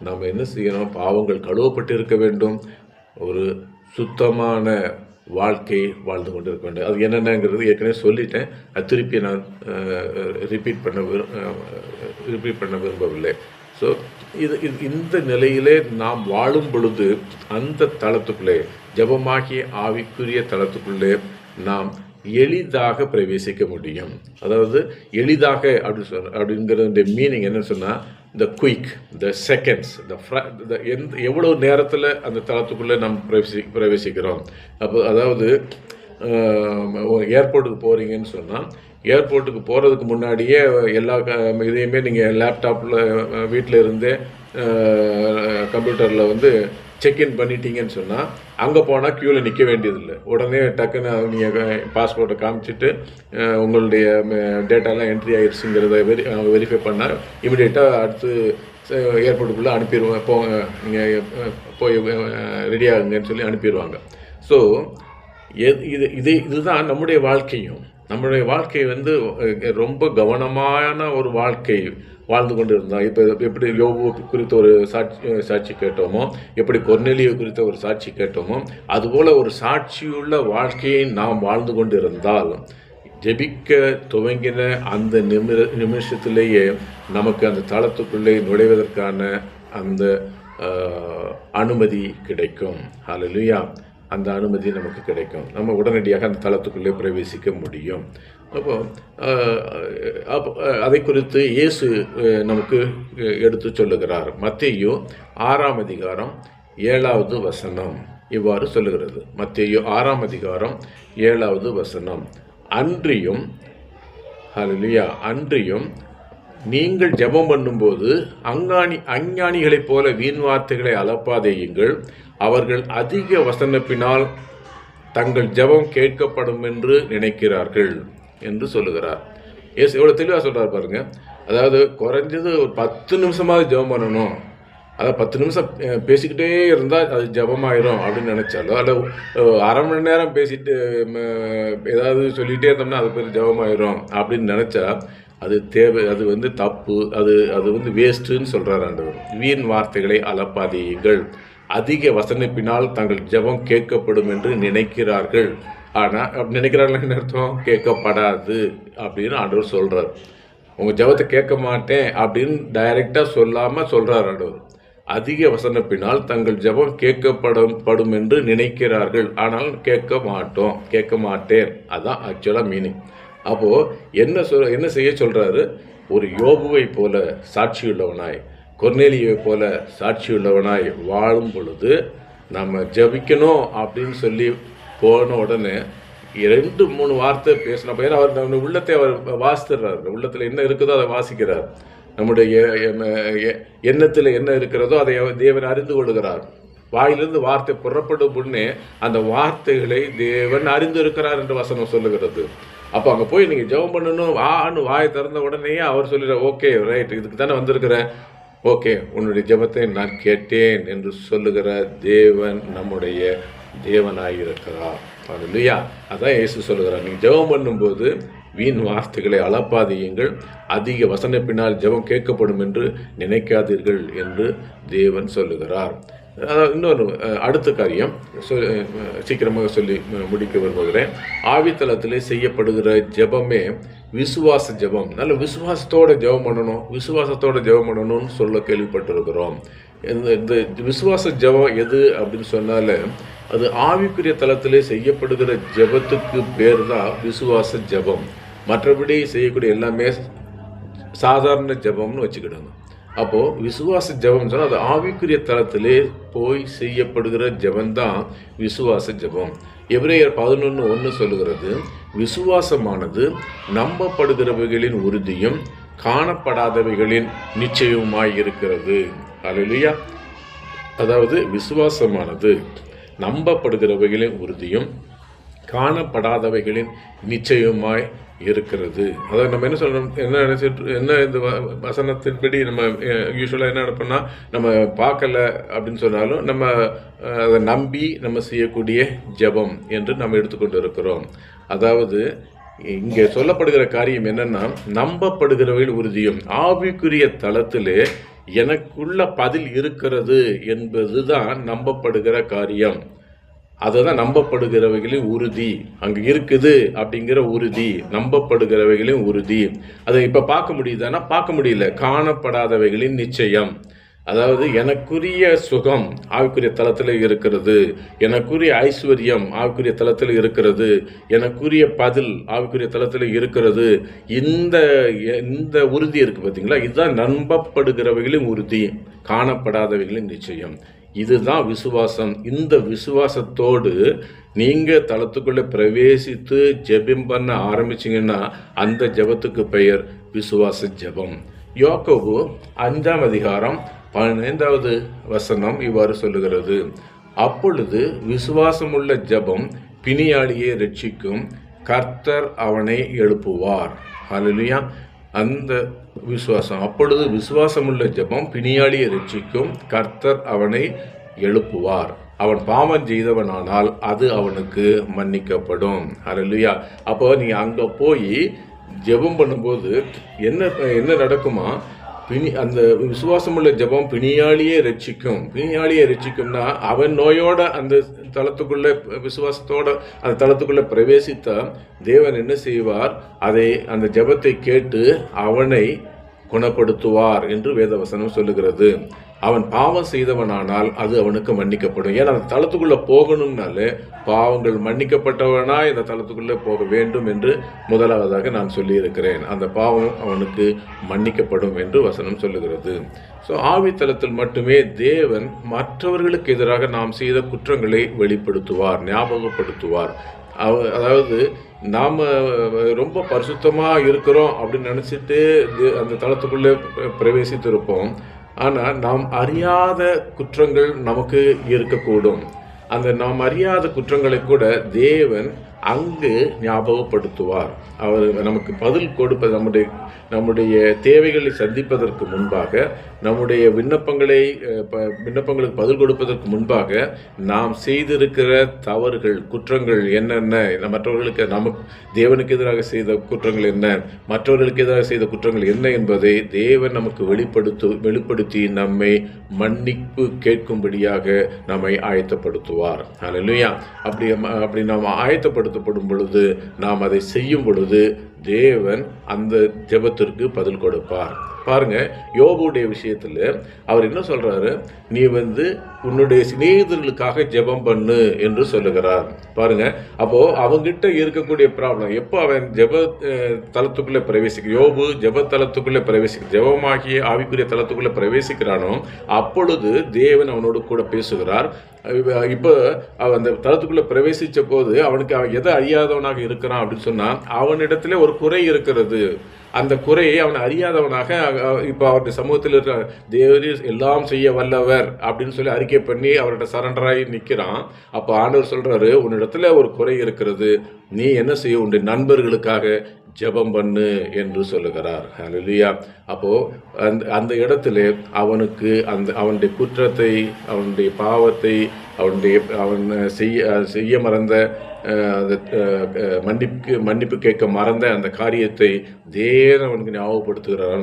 நாம் என்ன செய்யணும்? பாவங்கள் கழுவப்பட்டு இருக்க வேண்டும், ஒரு சுத்தமான வாழ்க்கை வாழ்ந்து கொண்டு இருக்க வேண்டும். அது என்னென்னங்கிறது ஏற்கனவே சொல்லிட்டேன், அது திருப்பி நான் ரிப்பீட் பண்ண விரும்பவில்லை. ஸோ இந்த நிலையிலே நாம் வாழும் பொழுது அந்த தளத்துக்குள்ளே, ஜெபமாகிய ஆவிக்குரிய தளத்துக்குள்ளே நாம் எளிதாக பிரவேசிக்க முடியும். அதாவது எளிதாக அப்படிங்கிற மீனிங் என்னன்னு சொன்னால், the quick, the seconds, எவ்வளோ நேரத்தில் அந்த தளத்துக்குள்ளே நாம் பிரவேசிக்கிறோம். அதாவது ஏர்போர்ட்டுக்கு போகிறீங்கன்னு சொன்னால், ஏர்போர்ட்டுக்கு போகிறதுக்கு முன்னாடியே எல்லா இதையுமே நீங்கள் லேப்டாப்பில் வீட்டில் இருந்தே கம்ப்யூட்டரில் வந்து செக்இன் பண்ணிட்டீங்கன்னு சொன்னால், அங்கே போனால் க்யூவில் நிற்க வேண்டியதில்லை. உடனே டக்குன்னு நீங்கள் பாஸ்போர்ட்டை காமிச்சிட்டு உங்களுடைய டேட்டாலாம் என்ட்ரி ஆகிடுச்சுங்கிறத வெரிஃபை பண்ணால் இமிடியேட்டாக அடுத்து ஏர்போர்ட்டுக்குள்ளே அனுப்பிடுவாங்க. போங்க, நீங்கள் போய் ரெடி ஆகுங்கன்னு சொல்லி அனுப்பிடுவாங்க. ஸோ இதுதான் நம்முடைய வாழ்க்கையும். நம்முடைய வாழ்க்கை வந்து ரொம்ப கவனமான ஒரு வாழ்க்கை வாழ்ந்து கொண்டு இருந்தால், இப்போ எப்படி யோபு குறித்த ஒரு சாட்சி கேட்டோமோ, எப்படி கொர்நேலியு குறித்த ஒரு சாட்சி கேட்டோமோ, அதுபோல் ஒரு சாட்சியுள்ள வாழ்க்கையை நாம் வாழ்ந்து கொண்டு இருந்தால், ஜெபிக்க துவங்கின அந்த நிமிஷத்திலேயே நமக்கு அந்த தளத்துக்குள்ளே நுழைவதற்கான அந்த அனுமதி கிடைக்கும். ஹல்லேலூயா. அந்த அனுமதி நமக்கு கிடைக்கும். நம்ம உடனடியாக அந்த தளத்துக்குள்ளே பிரவேசிக்க முடியும். அப்போ அதை குறித்து இயேசு நமக்கு எடுத்து சொல்லுகிறார். மத்தேயு 6ஆம் அதிகாரம் 7வது வசனம் இவ்வாறு சொல்லுகிறது. மத்தேயு 6ஆம் அதிகாரம் 7வது வசனம், அன்றியும் ஹல்லேலூயா, அன்றியும் நீங்கள் ஜெபம் பண்ணும்போது அஞ்ஞானிகளைப் போல வீண் வார்த்தைகளை அலப்பாதேயுங்கள், அவர்கள் அதிக வசனப்பினால் தங்கள் ஜெபம் கேட்கப்படும் என்று நினைக்கிறார்கள் என்று சொல்லுகிறார். ஏசு எவ்வளோ தெளிவாக சொல்கிறார் பாருங்க. அதாவது குறைஞ்சது ஒரு 10 நிமிஷமாவது ஜெபம் பண்ணணும். அதாவது 10 நிமிஷம் பேசிக்கிட்டே இருந்தால் அது ஜெபமாயிரும் அப்படின்னு நினச்சாலோ, அல்ல அரை மணி நேரம் பேசிட்டு ஏதாவது சொல்லிகிட்டே இருந்தோம்னா அது பேர் ஜெபமாயிரும் அப்படின்னு நினச்சா அது அது வந்து தப்பு, அது வந்து வேஸ்ட்டுன்னு சொல்கிறார் ஆண்டவர். வீண் வார்த்தைகளை அலப்பாதீங்கள், அதிக வசனிப்பினால் தங்கள் ஜெபம் கேட்கப்படும் என்று நினைக்கிறார்கள். ஆனால் நினைக்கிறார்கள் என்ன அர்த்தம்? கேட்கப்படாது அப்படின்னு ஆண்டவர் சொல்கிறார். உங்கள் ஜெபத்தை கேட்க மாட்டேன் அப்படின்னு டைரெக்டாக சொல்லாமல் சொல்கிறார் ஆண்டவர். அதிக வசனப்பினால் தங்கள் ஜெபம் கேட்கப்படும் என்று நினைக்கிறார்கள், ஆனால் கேட்க மாட்டேன். அதுதான் ஆக்சுவலாக மீனிங். அப்போது என்ன செய்ய சொல்கிறாரு? ஒரு யோபுவை போல சாட்சியுள்ளவனாய், கொர்நேலியை போல சாட்சியுள்ளவனாய் வாழும் பொழுது நம்ம ஜெபிக்கணும் அப்படின்னு சொல்லி போன உடனே 2-3 வார்த்தை பேசின பையன் அவர் நம்ம உள்ளத்தை அவர் வாசித்துறாரு. உள்ளத்தில் என்ன இருக்குதோ அதை வாசிக்கிறார். நம்முடைய எண்ணத்தில் என்ன இருக்கிறதோ அதை தேவன் அறிந்து கொள்கிறார். வாயிலிருந்து வார்த்தை புறப்படும் முன்னே அந்த வார்த்தைகளை தேவன் அறிந்து இருக்கிறார் என்று வசனம் சொல்லுகிறது. அப்போ அங்கே போய் நீங்கள் ஜெபம் பண்ணணும் வாயை திறந்த உடனேயே அவர் சொல்லிடுறார், ஓகே ரைட், இதுக்கு தானே வந்திருக்கிறேன், ஓகே உன்னுடைய ஜெபத்தை நான் கேட்டேன் என்று சொல்லுகிற தேவன் நம்முடைய தேவனாயிருக்கிறார். ஹல்லேலூயா. அதான் இயேசு சொல்லுகிறார், நீங்கள் ஜெபம் பண்ணும்போது வீண் வார்த்தைகளை அளப்பாதியுங்கள், அதிக வசனப்பினால் ஜெபம் கேட்கப்படும் என்று நினைக்காதீர்கள் என்று தேவன் சொல்லுகிறார். இன்னொரு அடுத்த காரியம் சீக்கிரமாக சொல்லி முடிக்க விரும்புகிறேன். ஆவித்தலத்திலே செய்யப்படுகிற ஜெபமே விசுவாச ஜெபம். நல்ல விசுவாசத்தோட ஜெபம் பண்ணணும்னு சொல்ல கேள்விப்பட்டிருக்கிறோம். இந்த விசுவாச ஜெபம் எது அப்படின்னு சொன்னால அது ஆவிக்குரிய தலத்திலே செய்யப்படுகிற ஜெபத்துக்கு பேர் தான் விசுவாச ஜெபம். மற்றபடி செய்யக்கூடிய எல்லாமே சாதாரண ஜெபம்னு வச்சுக்கிடணும். அப்போது விசுவாச ஜெபம் சொன்னால் அது ஆவிக்குரிய தளத்திலே போய் செய்யப்படுகிற ஜெபந்தான் விசுவாச ஜெபம். எபிரேயர் 11:1 சொல்லுகிறது, விசுவாசமானது நம்பப்படுகிறவைகளின் உறுதியும் காணப்படாதவைகளின் நிச்சயமாய் இருக்கிறது. அல்லேலூயா. அதாவது விசுவாசமானது நம்பப்படுகிறவைகளின் உறுதியும் காணப்படாதவைகளின் நிச்சயமாய் இருக்கிறது. அதாவது நம்ம என்ன சொல்கிறோம், என்ன இந்த வசனத்தின்படி நம்ம யூஸ்வலாக என்ன நினைப்போம்னா, நம்ம பார்க்கல அப்படின்னு சொன்னாலும் நம்ம அதை நம்பி நம்ம செய்யக்கூடிய ஜெபம் என்று நம்ம எடுத்துக்கொண்டு இருக்கிறோம். அதாவது இங்கே சொல்லப்படுகிற காரியம் என்னன்னா, நம்பப்படுகிறவையில் உறுதியும் ஆவிக்குரிய தளத்திலே எனக்குள்ள பதில் இருக்கிறது என்பதுதான் நம்பப்படுகிற காரியம். அதுதான் நம்பப்படுகிறவைகளின் உறுதி. அங்கே இருக்குது அப்படிங்கிற உறுதி, நம்பப்படுகிறவைகளின் உறுதி. அதை இப்போ பார்க்க முடியுதானா? பார்க்க முடியல. காணப்படாதவைகளின் நிச்சயம். அதாவது எனக்குரிய சுகம் ஆவிக்குரிய தளத்தில் இருக்கிறது, எனக்குரிய ஐஸ்வர்யம் ஆவிக்குரிய தளத்தில் இருக்கிறது, எனக்குரிய பதில் ஆவிக்குரிய தளத்தில் இருக்கிறது. இந்த உறுதி இருக்குது பார்த்தீங்களா, இதுதான் நம்பப்படுகிறவைகளின் உறுதி, காணப்படாதவைகளின் நிச்சயம். இதுதான் விசுவாசம். இந்த விசுவாசத்தோடு நீங்கள் தளத்துக்குள்ளே பிரவேசித்து ஜெபம் பண்ண ஆரம்பிச்சிங்கன்னா அந்த ஜெபத்துக்கு பெயர் விசுவாச ஜெபம். யோக்கோபு 5:15 இவ்வாறு சொல்லுகிறது, அப்பொழுது விசுவாசமுள்ள ஜெபம் பிணியாளியை ரட்சிக்கும், கர்த்தர் அவனை எழுப்புவார். ஹல்லேலூயா. அந்த விசுவாசம், அப்பொழுது விசுவாசமுள்ள ஜெபம் பிணியாளியை ரட்சிக்கும், கர்த்தர் அவனை எழுப்புவார். அவன் பாவம் செய்தவனானால் அது அவனுக்கு மன்னிக்கப்படும். ஹல்லேலூயா. அப்போ நீங்கள் அங்கே போய் ஜெபம் பண்ணும்போது என்ன நடக்குமா, அந்த விசுவாசமுள்ள ஜெபம் பிணியாளியே ரட்சிக்கும்னா அவன் நோயோட அந்த தளத்துக்குள்ளே விசுவாசத்தோட அந்த தளத்துக்குள்ளே பிரவேசித்தா தேவன் என்ன செய்வார், அதை அந்த ஜெபத்தை கேட்டு அவனை குணப்படுத்துவார் என்று வேதவசனம் சொல்லுகிறது. அவன் பாவம் செய்தவனானால் அது அவனுக்கு மன்னிக்கப்படும். ஏன்னா அந்த தளத்துக்குள்ளே போகணும்னாலே பாவங்கள் மன்னிக்கப்பட்டவனா இந்த தளத்துக்குள்ளே போக வேண்டும் என்று முதலாவதாக நான் சொல்லியிருக்கிறேன். அந்த பாவம் அவனுக்கு மன்னிக்கப்படும் என்று வசனம் சொல்லுகிறது. ஸோ ஆவித்தலத்தில் மட்டுமே தேவன் மற்றவர்களுக்கு எதிராக நாம் செய்த குற்றங்களை வெளிப்படுத்துவார், ஞாபகப்படுத்துவார். அதாவது நாம் ரொம்ப பரிசுத்தமாக இருக்கிறோம் அப்படின்னு நினச்சிட்டு அந்த தளத்துக்குள்ளே பிரவேசித்திருப்போம். ஆனால் நாம் அறியாத குற்றங்கள் நமக்கு இருக்கக்கூடும். அந்த நாம் அறியாத குற்றங்களை கூட தேவன் அங்கு ஞாபகப்படுத்துவார். அவர் நமக்கு பதில் கொடுப்பது, நம்முடைய தேவைகளை சந்திப்பதற்கு முன்பாக, நம்முடைய விண்ணப்பங்களுக்கு பதில் கொடுப்பதற்கு முன்பாக நாம் செய்திருக்கிற தவறுகள், குற்றங்கள் என்னென்ன, மற்றவர்களுக்கு தேவனுக்கு எதிராக செய்த குற்றங்கள் என்ன, மற்றவர்களுக்கு எதிராக செய்த குற்றங்கள் என்ன என்பதை தேவன் நமக்கு வெளிப்படுத்தி நம்மை மன்னிப்பு கேட்கும்படியாக நம்மை ஆயத்தப்படுத்துவார். அல்லேலூயா. அப்படி நாம் ஆயத்தப்படுத்தப்படும் பொழுது, நாம் அதை செய்யும் பொழுது தேவன் அந்த ஜெபத்திற்கு பதில் கொடுப்பார். பாருங்க, யோபுடைய விஷயத்தில் அவர் என்ன சொல்றாரு, நீ உன்னுடைய சிநேகிதர்களுக்காக ஜெபம் பண்ணு என்று சொல்லுகிறார். பாருங்க, அப்போ அவங்கிட்ட இருக்கக்கூடிய ப்ராப்ளம், எப்போ அவன் ஜெப தளத்துக்குள்ளே யோபு ஜெப தளத்துக்குள்ளே ஜெபமாகிய ஆவிக்குரிய தளத்துக்குள்ளே பிரவேசிக்கிறானோ அப்பொழுது தேவன் அவனோடு கூட பேசுகிறார். இப்போ அவன் அந்த தளத்துக்குள்ளே பிரவேசித்த போது அவனுக்கு அவன் எதை அறியாதவனாக இருக்கிறான் அப்படின்னு சொன்னால் அவனிடத்துல ஒரு குறை இருக்கிறது. அந்த குறையை அவன் அறியாதவனாக இப்போ அவருடைய சமூகத்தில் இருக்கிற தேவரீ எல்லாம் செய்ய வல்லவர் அப்படின்னு சொல்லி அறிக்கை பண்ணி அவர்கிட்ட சரண்டராகி நிற்கிறான். அப்போ ஆண்டவர் சொல்கிறாரு, உன்னிடத்துல ஒரு குறை இருக்கிறது, நீ என்ன செய்ய, உன்னுடைய நண்பர்களுக்காக ஜெபம் பண்ணு என்று சொல்லுகிறார். ஹல்லேலூயா. அப்போது அந்த இடத்துல அவனுக்கு அவனுடைய குற்றத்தை, அவனுடைய பாவத்தை, அவன் செய்ய மறந்த அந்த மன்னிப்பு கேட்க மறந்த அந்த காரியத்தை தேவன் அவனுக்கு ஞாபகப்படுத்துகிறார்.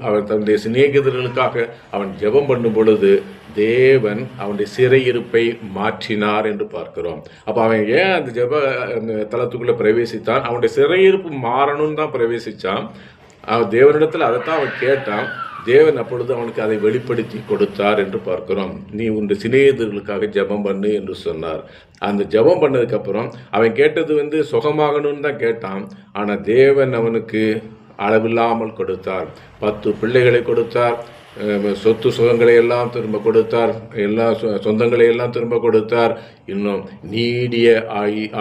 அவன் தன்னுடைய சிநேகிதர்களுக்காக அவன் ஜெபம் பண்ணும் பொழுது தேவன் அவனுடைய சிறையிருப்பை மாற்றினார் என்று பார்க்கிறோம். அப்போ அவன் ஏன் அந்த ஜெப தளத்துக்குள்ளே பிரவேசித்தான்? அவனுடைய சிறையிருப்பு மாறணும்னு தான் பிரவேசித்தான். அவன் தேவனிடத்தில் அதைத்தான் அவன் கேட்டான். தேவன் அப்பொழுது அவனுக்கு அதை வெளிப்படுத்தி கொடுத்தார் என்று பார்க்கிறோம். நீ உன் சிநேகிதர்களுக்காக ஜெபம் பண்ணு என்று சொன்னார். அந்த ஜெபம் பண்ணதுக்கப்புறம் அவன் கேட்டது சுகமாகணும்னு தான் கேட்டான். ஆனால் தேவன் அவனுக்கு அளவில்லாமல் கொடுத்தார். 10 பிள்ளைகளை கொடுத்தார், சொத்து சுகங்களை எல்லாம் திரும்ப கொடுத்தார், எல்லா சொந்தங்களை எல்லாம் திரும்ப கொடுத்தார். இன்னும் நீடிய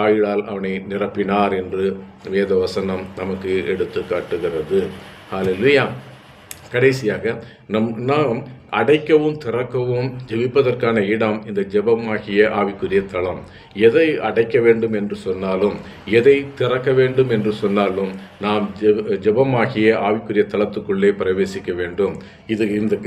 ஆயுளால் அவனை நிரப்பினார் என்று வேதவசனம் நமக்கு எடுத்து காட்டுகிறது. ஹல்லேலூயா. கடைசியாக நாம் அடைக்கவும் திறக்கவும் ஜெபிப்பதற்கான இடம் இந்த ஜெபமாகிய ஆவிக்குரிய தளம். எதை அடைக்க வேண்டும் என்று சொன்னாலும், எதை திறக்க வேண்டும் என்று சொன்னாலும் நாம் ஜெபமாகிய ஆவிக்குரிய தளத்துக்குள்ளே பிரவேசிக்க வேண்டும்.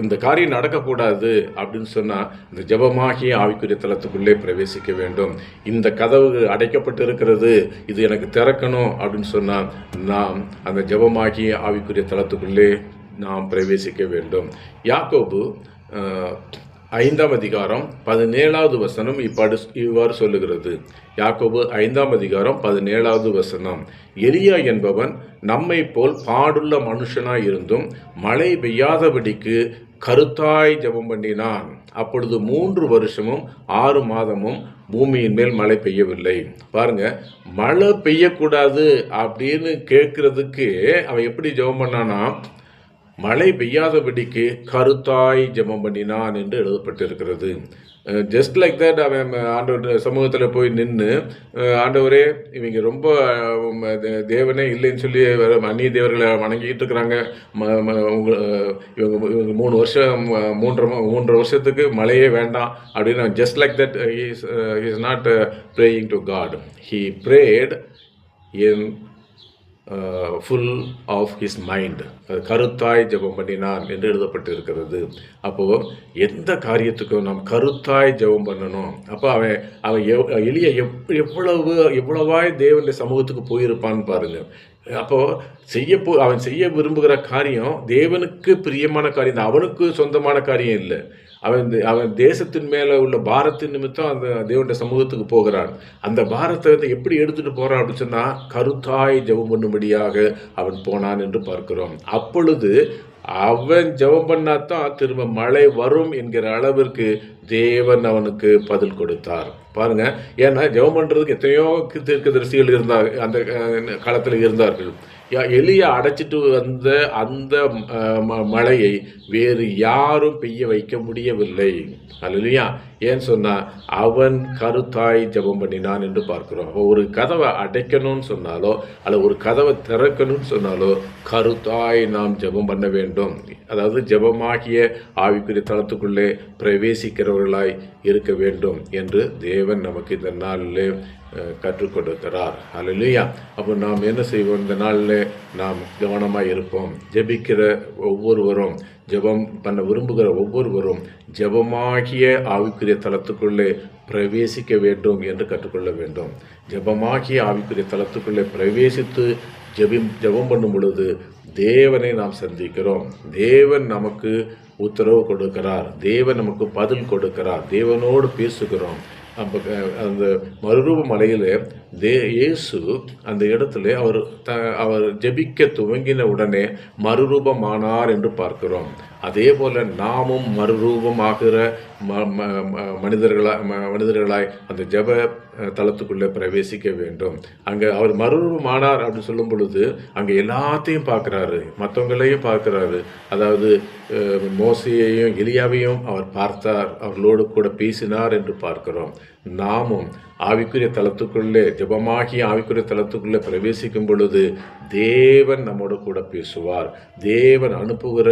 இந்த காரியம் நடக்கக்கூடாது அப்படின்னு சொன்னால் இந்த ஜெபமாகிய ஆவிக்குரிய தளத்துக்குள்ளே பிரவேசிக்க வேண்டும். இந்த கதவு அடைக்கப்பட்டு இருக்கிறது, இது எனக்கு திறக்கணும் அப்படின்னு சொன்னால் நாம் அந்த ஜெபமாகிய ஆவிக்குரிய தளத்துக்குள்ளே நாம் பிரவேசிக்க வேண்டும். யாக்கோபு 5ஆம் அதிகாரம் 17வது வசனம் இவ்வாறு சொல்லுகிறது. யாக்கோபு 5ஆம் அதிகாரம் 17வது வசனம், எலியா என்பவன் நம்மை போல் பாடுள்ள மனுஷனாய் இருந்தும் மழை பெய்யாதபடிக்கு கருத்தாய் ஜெபம் பண்ணினான். அப்பொழுது 3 வருஷமும் 6 மாதமும் பூமியின் மேல் மழை பெய்யவில்லை. பாருங்க, மழை பெய்யக்கூடாது அப்படின்னு கேட்கறதுக்கு அவன் எப்படி ஜெபம் பண்ணானா? மழை பெய்யாதபடிக்கு கருத்தாய் ஜெபம் பண்ணினான் என்று எழுதப்பட்டிருக்கிறது. ஜஸ்ட் லைக் தட் அவன் ஆண்டவர் சமூகத்தில் போய் நின்று, ஆண்டவரே இவங்க ரொம்ப தேவனே இல்லைன்னு சொல்லி அந்நிய தேவர்களை வணங்கிட்டு இருக்கிறாங்க, இவங்க 3 வருஷம் 3.5 வருஷத்துக்கு மழையே வேண்டாம் அப்படின்னு, just like that he is not praying to God. He prayed in full of his mind. கருத்தாய் ஜெபம் பண்ணினான் என்று எழுதப்பட்டிருக்கிறது. அப்போது எந்த காரியத்துக்கும் நாம் கருத்தாய் ஜெபம் பண்ணணும். அப்போ அவன் எளிய எவ்வளவாய் தேவனுடைய சமூகத்துக்கு போயிருப்பான்னு பாருங்க. அப்போது அவன் செய்ய விரும்புகிற காரியம் தேவனுக்கு பிரியமான காரியம், அவனுக்கு சொந்தமான காரியம் இல்லை. அவன் தேசத்தின் மேலே உள்ள பாரத்தின் நிமித்தம் அந்த தேவனுடைய சமூகத்துக்கு போகிறான். அந்த பாரத்தை எப்படி எடுத்துகிட்டு போகிறான் அப்படின்னு சொன்னால் கருத்தாய் ஜெபம் பண்ணும்படியாக அவன் போனான் என்று பார்க்கிறோம். அப்பொழுது அவன் ஜெபம் பண்ணாதான் திரும்ப மழை வரும் என்கிற அளவிற்கு தேவன் அவனுக்கு பதில் கொடுத்தார். பாருங்க, ஏன்னா ஜெபம் பண்ணுறதுக்கு எத்தனையோ தீர்க்கதரிசிகள் இருந்தாங்க, அந்த காலத்தில் இருந்தார்கள். எலியா அடைச்சிட்டு வந்த அந்த மழையை வேறு யாரும் பெய்ய வைக்க முடியவில்லை. அல்லேலூயா. ஏன்னு சொன்னால் அவன் கருத்தாய் ஜெபம் பண்ணினான் என்று பார்க்கிறோம். ஒரு கதவை அடைக்கணும்னு சொன்னாலோ அல்ல ஒரு கதவை திறக்கணும்னு சொன்னாலோ கருத்தாய் நாம் ஜெபம் பண்ண வேண்டும். அதாவது ஜெபமாகிய ஆவிக்குரிய தளத்துக்குள்ளே பிரவேசிக்கிறவர்களாய் இருக்க வேண்டும் என்று தேவன் நமக்கு இந்த நாளிலே கற்றுக் கொடுக்கிறார். அல்லேலூயா. அப்போ நாம் என்ன செய்வோம்? இந்த நாளில் நாம் கவனமாக இருப்போம். ஜெபிக்கிற ஒவ்வொருவரும், ஜெபம் பண்ண விரும்புகிற ஒவ்வொருவரும் ஜெபமாகிய ஆவிக்குரிய தளத்துக்குள்ளே பிரவேசிக்க வேண்டும் என்று கற்றுக்கொள்ள வேண்டும். ஜெபமாகிய ஆவிக்குரிய தளத்துக்குள்ளே பிரவேசித்து ஜெபம் பண்ணும் பொழுது தேவனை நாம் சந்திக்கிறோம். தேவன் நமக்கு உத்தரவு கொடுக்கிறார், தேவன் நமக்கு பதில் கொடுக்கிறார், தேவனோடு பேசுகிறோம். அந்த மறுரூப மலையில் இயேசு அந்த இடத்துல அவர் ஜெபிக்க துவங்கின உடனே மறுரூபமானார் என்று பார்க்கிறோம். அதே போல் நாமும் மறுரூபமாகிற மனிதர்களாய் அந்த ஜெப தளத்துக்குள்ளே பிரவேசிக்க வேண்டும். அங்கே அவர் மறுரூபமானார் அப்படின்னு சொல்லும் பொழுது அங்கே எல்லாத்தையும் பார்க்குறாரு, மற்றவங்களையும் பார்க்குறாரு. அதாவது மோசேயையும் எலியாவையும் அவர் பார்த்தார், அவர்களோடு கூட பேசினார் என்று பார்க்கிறோம். நாமும் ஆவிக்குரிய தளத்துக்குள்ளே ஜெபமாகிய ஆவிக்குரிய தளத்துக்குள்ளே பிரவேசிக்கும் பொழுது தேவன் நம்மோடு கூட பேசுவார். தேவன் அனுப்புகிற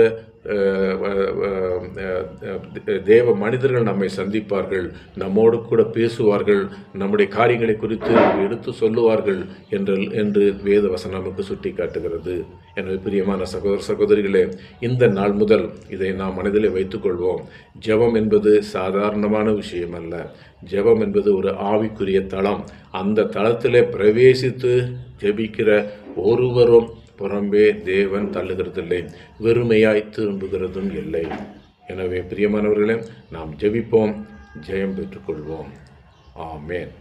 தேவ மனிதர்கள் நம்மை சந்திப்பார்கள், நம்மோடு கூட பேசுவார்கள், நம்முடைய காரியங்களை குறித்து எடுத்து சொல்லுவார்கள் என்று வேத வசனம் நமக்கு சுட்டி காட்டுகிறது. எனவே பிரியமான சகோதர சகோதரிகளே, இந்த நாள் முதல் இதை நாம் மனதிலே வைத்துக்கொள்வோம். ஜெபம் என்பது சாதாரணமான விஷயம் அல்ல. ஜெபம் என்பது ஒரு ஆவிக்குரிய தளம். அந்த தளத்திலே பிரவேசித்து ஜெபிக்கிற ஒருவரும் புறம்பே தேவன் தள்ளுகிறதில்லை, வெறுமையாய் திரும்புகிறதும் இல்லை. எனவே பிரியமானவர்களே, நாம் ஜெபிப்போம், ஜெயம் பெற்றுக்கொள்வோம். ஆமென்.